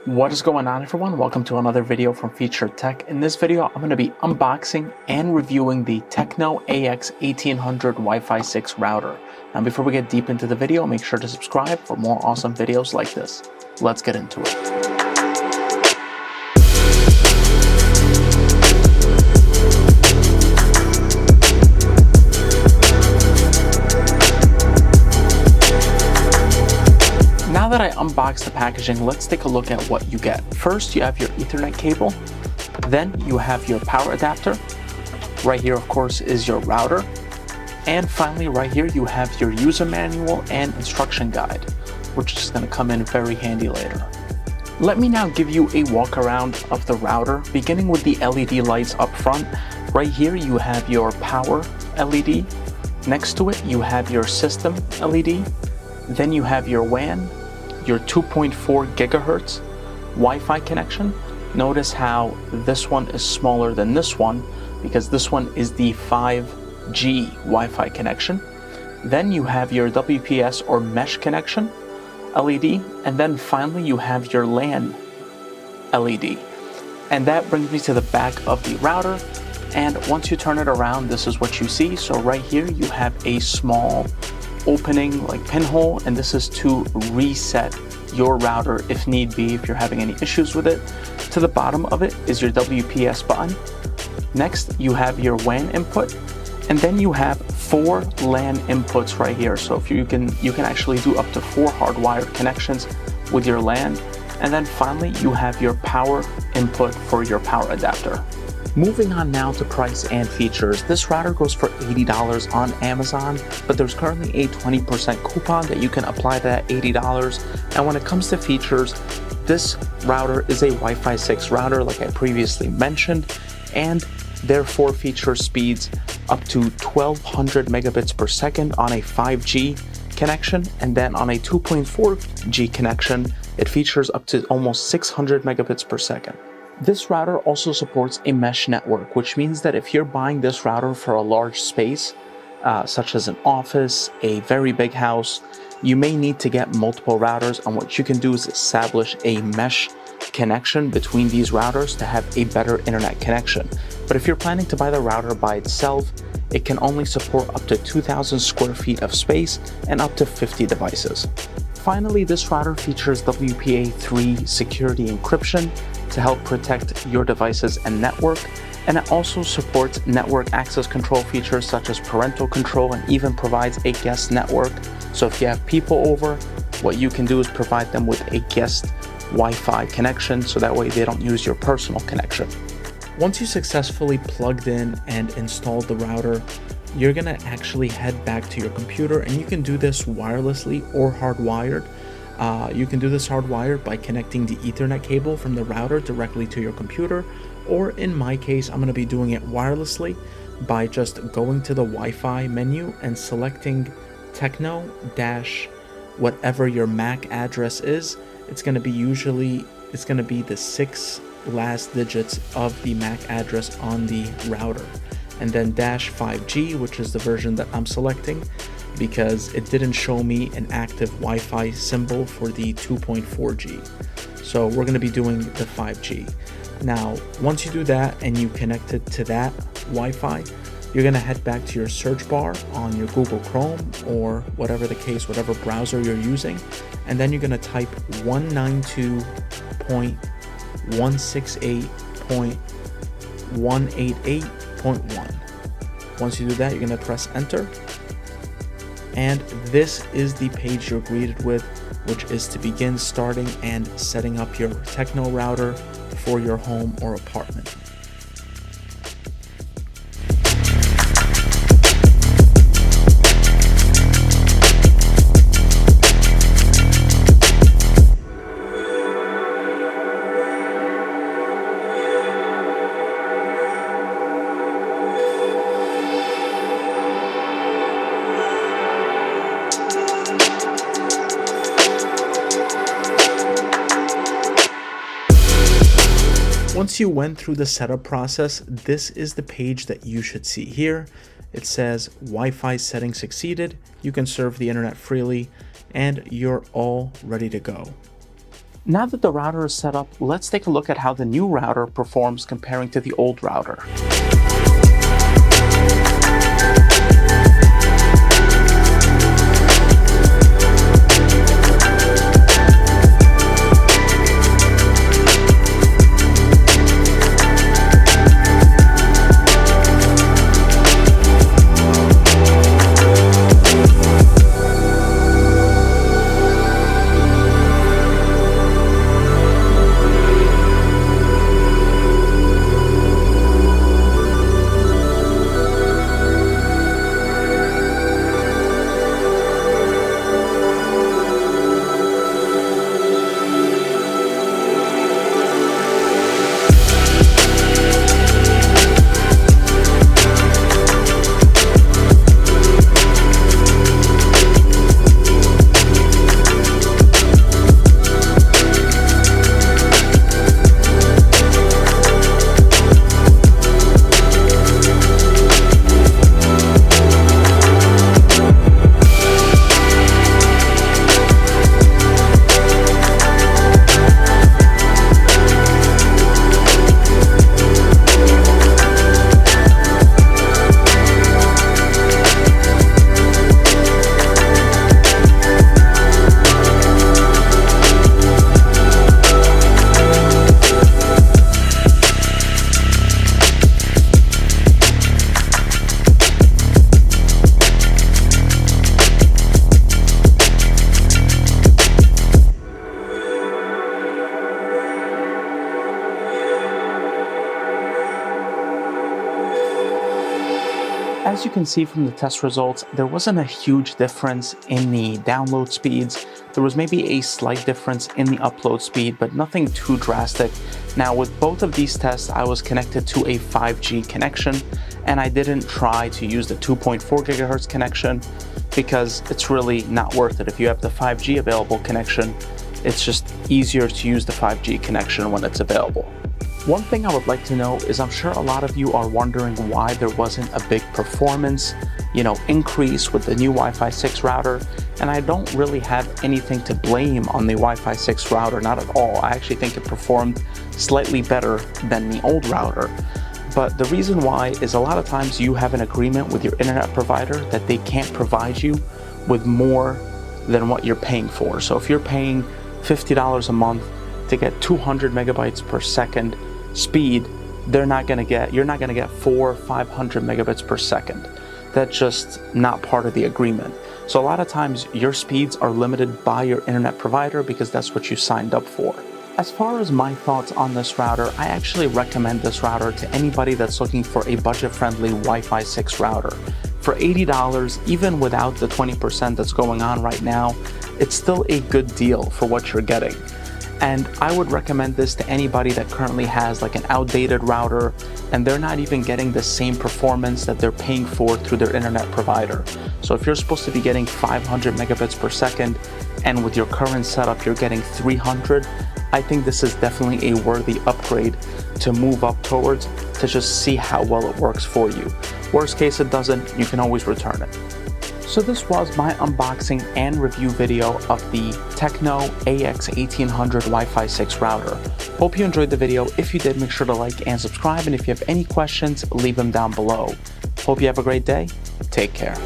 What is going on, everyone? Welcome to another video from Featured Tech. In this video, I'm going to be unboxing and reviewing the Tecno AX1800 Wi-Fi 6 router. Now, before we get deep into the video, make sure to subscribe for more awesome videos like this. Let's get into it. Now that I unboxed the packaging, let's take a look at what you get. First, you have your Ethernet cable. Then you have your power adapter. Right here, of course, is your router. And finally, right here, you have your user manual and instruction guide, which is going to come in very handy later. Let me now give you a walk around of the router, beginning with the LED lights up front. Right here, you have your power LED. Next to it, you have your system LED. Then you have your WAN, your 2.4 gigahertz Wi-Fi connection. Notice how this one is smaller than this one because this one is the 5G Wi-Fi connection. Then you have your WPS or mesh connection LED, and then finally you have your LAN LED. And that brings me to the back of the router, and once you turn it around, this is what you see. So right here you have a small opening like pinhole, and this is to reset your router if need be, if you're having any issues with it. To the bottom of it is your WPS button. Next, you have your WAN input, and then you have 4 LAN inputs right here. So if you can actually do up to 4 hardwired connections with your LAN. And then finally, you have your power input for your power adapter. Moving on now to price and features. This router goes for $80 on Amazon, but there's currently a 20% coupon that you can apply to that $80. And when it comes to features, this router is a Wi-Fi 6 router, like I previously mentioned, and therefore features speeds up to 1200 megabits per second on a 5G connection, and then on a 2.4G connection, it features up to almost 600 megabits per second. This router also supports a mesh network, which means that if you're buying this router for a large space, such as an office, a very big house, you may need to get multiple routers, and what you can do is establish a mesh connection between these routers to have a better internet connection. But if you're planning to buy the router by itself, it can only support up to 2,000 square feet of space and up to 50 devices. Finally, this router features WPA3 security encryption to help protect your devices and network, and it also supports network access control features such as parental control, and even provides a guest network. So if you have people over, what you can do is provide them with a guest Wi-Fi connection, so that way they don't use your personal connection. Once you successfully plugged in and installed the router, you're gonna actually head back to your computer, and you can do this wirelessly or hardwired. You can do this hardwired by connecting the Ethernet cable from the router directly to your computer, or in my case, I'm gonna be doing it wirelessly by just going to the Wi-Fi menu and selecting Tecno whatever your MAC address is. It's gonna be the 6 last digits of the MAC address on the router, and then -5G, which is the version that I'm selecting because it didn't show me an active Wi-Fi symbol for the 2.4G. So we're going to be doing the 5G. Now, once you do that and you connect it to that Wi-Fi, you're going to head back to your search bar on your Google Chrome or whatever the case, whatever browser you're using, and then you're going to type 192.168.188.1. Once you do that, you're going to press enter, and this is the page you're greeted with, which is to begin starting and setting up your Tecno router for your home or apartment. Once you went through the setup process, this is the page that you should see here. It says Wi-Fi settings succeeded. You can surf the internet freely, and you're all ready to go. Now that the router is set up, let's take a look at how the new router performs comparing to the old router. As you can see from the test results, there wasn't a huge difference in the download speeds. There was maybe a slight difference in the upload speed, but nothing too drastic. Now, with both of these tests, I was connected to a 5G connection, and I didn't try to use the 2.4 gigahertz connection because it's really not worth it. If you have the 5G available connection, it's just easier to use the 5G connection when it's available. One thing I would like to know is I'm sure a lot of you are wondering why there wasn't a big performance, increase with the new Wi-Fi 6 router, and I don't really have anything to blame on the Wi-Fi 6 router, not at all. I actually think it performed slightly better than the old router. But the reason why is a lot of times you have an agreement with your internet provider that they can't provide you with more than what you're paying for. So if you're paying $50 a month to get 200 megabytes per second speed, you're not gonna get 400 or 500 megabits per second. That's just not part of the agreement. So a lot of times your speeds are limited by your internet provider because that's what you signed up for. As far as my thoughts on this router, I actually recommend this router to anybody that's looking for a budget-friendly Wi-Fi 6 router. For $80, even without the 20% that's going on right now, it's still a good deal for what you're getting. And I would recommend this to anybody that currently has like an outdated router and they're not even getting the same performance that they're paying for through their internet provider. So if you're supposed to be getting 500 megabits per second and with your current setup you're getting 300, I think this is definitely a worthy upgrade to move up towards to just see how well it works for you. Worst case it doesn't, you can always return it. So this was my unboxing and review video of the Tecno AX1800 Wi-Fi 6 router. Hope you enjoyed the video. If you did, make sure to like and subscribe, and if you have any questions, leave them down below. Hope you have a great day. Take care.